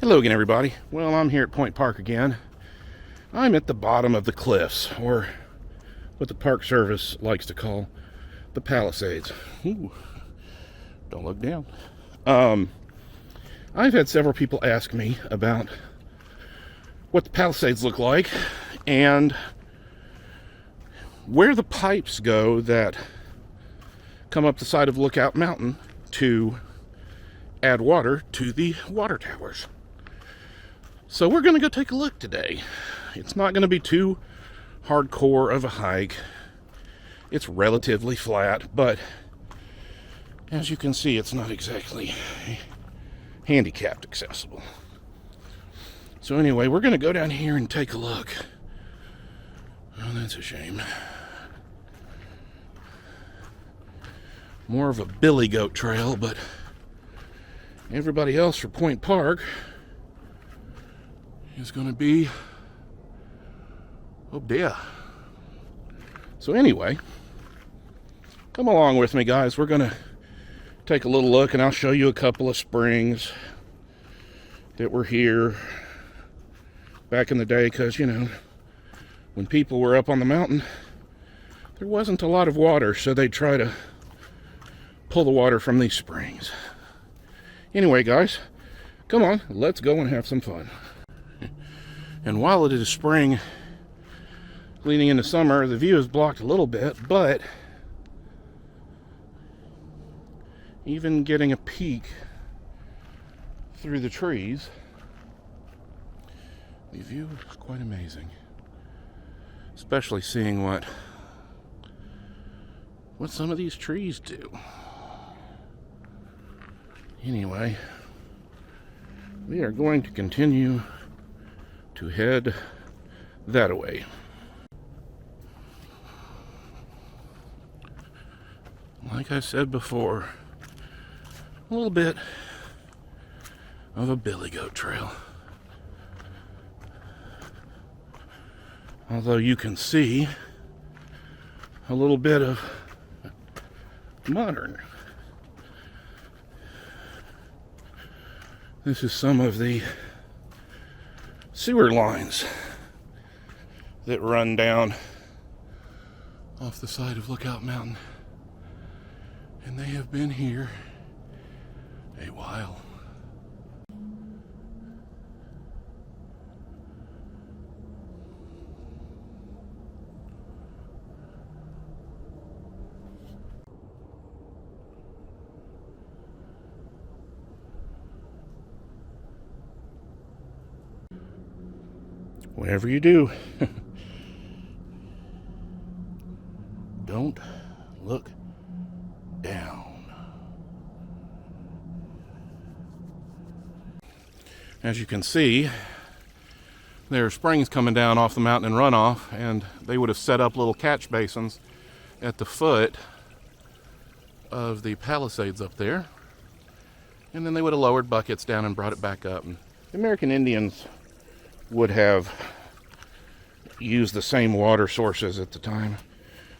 Hello again, everybody. Well, I'm here at Point Park again. I'm at the bottom of the cliffs, or what the Park Service likes to call the Palisades. Ooh, don't look down. I've had several people ask me about what the Palisades look like and where the pipes go that come up the side of Lookout Mountain to add water to the water towers. So we're going to go take a look today. It's not going to be too hardcore of a hike. It's relatively flat, but as you can see, it's not exactly handicapped accessible. So anyway, we're going to go down here and take a look. Oh, that's a shame. More of a billy goat trail, but everybody else for Point Park is going to be, oh dear. So anyway, come along with me, guys. We're going to take a little look, and I'll show you a couple of springs that were here back in the day, because, you know, when people were up on the mountain, there wasn't a lot of water, so they'd try to pull the water from these springs. Anyway, guys, come on, let's go and have some fun. And while it is spring, leading into summer, the view is blocked a little bit, but even getting a peek through the trees, the view is quite amazing. Especially seeing what some of these trees do. Anyway, we are going to continue to head that way. Like I said before, a little bit of a billy goat trail. Although you can see a little bit of modern. This is some of the sewer lines that run down off the side of Lookout Mountain. And they have been here a while. Whatever you do, don't look down. As you can see, there are springs coming down off the mountain in runoff, and they would have set up little catch basins at the foot of the Palisades up there, and then they would have lowered buckets down and brought it back up. And the American Indians would have used the same water sources at the time,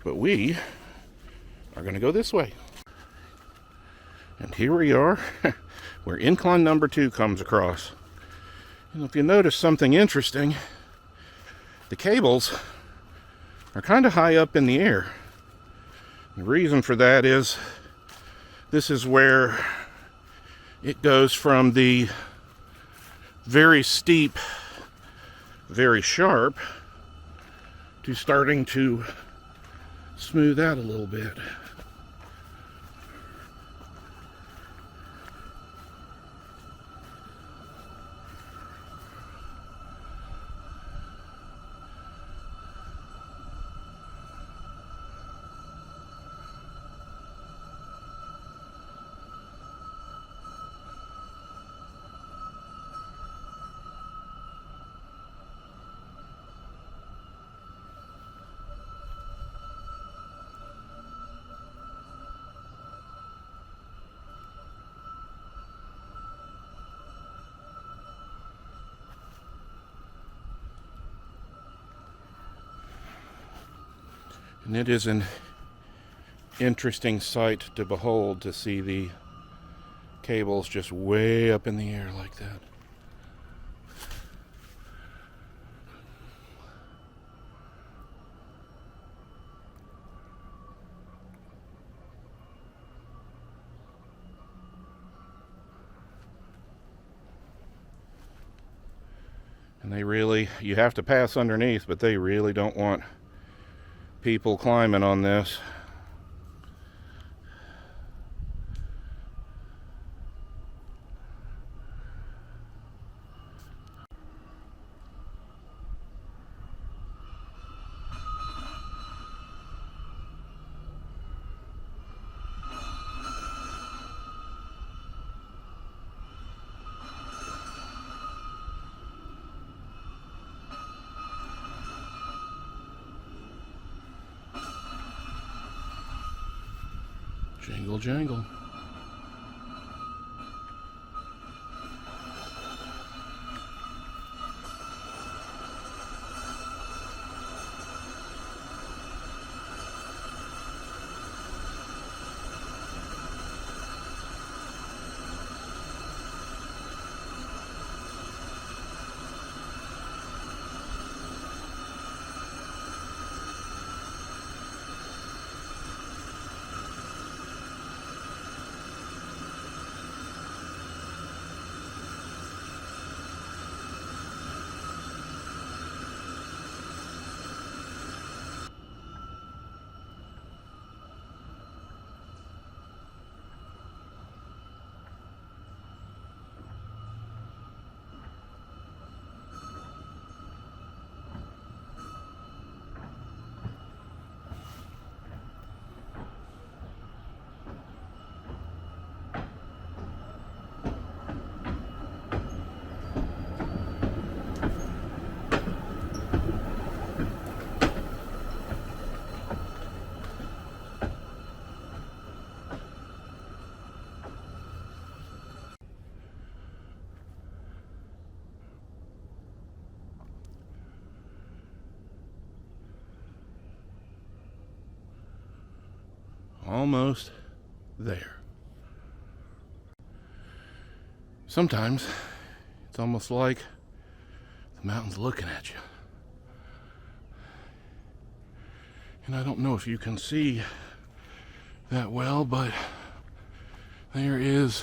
but we are going to go this way. And here we are where incline number 2 comes across. And if you notice something interesting, the cables are kind of high up in the air. The reason for that is this is where it goes from the very steep, very sharp, to starting to smooth out a little bit. And it is an interesting sight to behold, to see the cables just way up in the air like that. And they really, you have to pass underneath, but they really don't want people climbing on this. Jingle, jangle. Almost there. Sometimes it's almost like the mountain's looking at you. And I don't know if you can see that well, but there is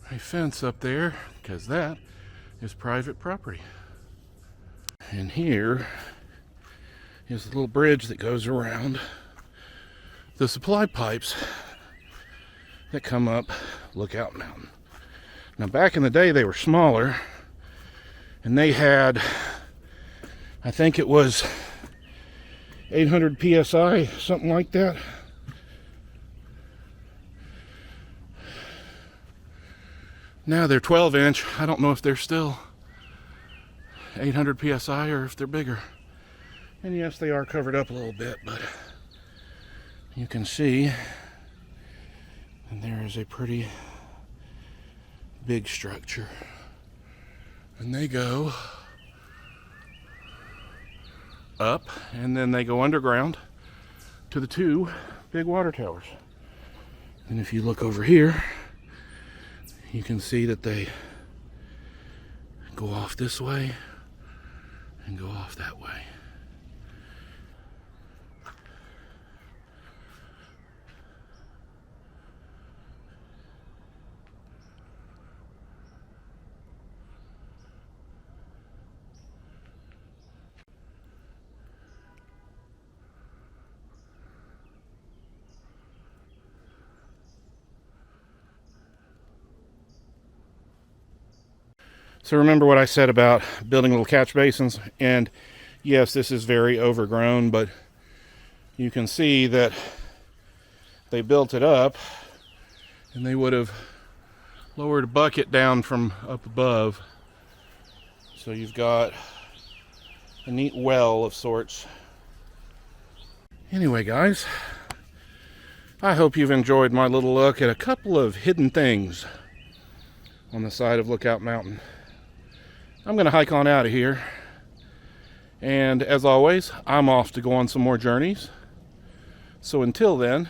a fence up there because that is private property. And here is the little bridge that goes around the supply pipes that come up Lookout Mountain. Now back in the day they were smaller and they had, I think it was 800 psi, something like that. Now they're 12-inch. I don't know if they're still 800 psi or if they're bigger. And yes, they are covered up a little bit, but you can see, and there is a pretty big structure. And they go up, and then they go underground to the two big water towers. And if you look over here, you can see that they go off this way and go off that way. So remember what I said about building little catch basins, and yes, this is very overgrown, but you can see that they built it up and they would have lowered a bucket down from up above. So you've got a neat well of sorts. Anyway, guys, I hope you've enjoyed my little look at a couple of hidden things on the side of Lookout Mountain. I'm going to hike on out of here. And as always, I'm off to go on some more journeys. So until then,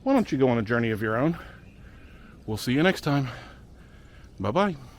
why don't you go on a journey of your own? We'll see you next time. Bye-bye.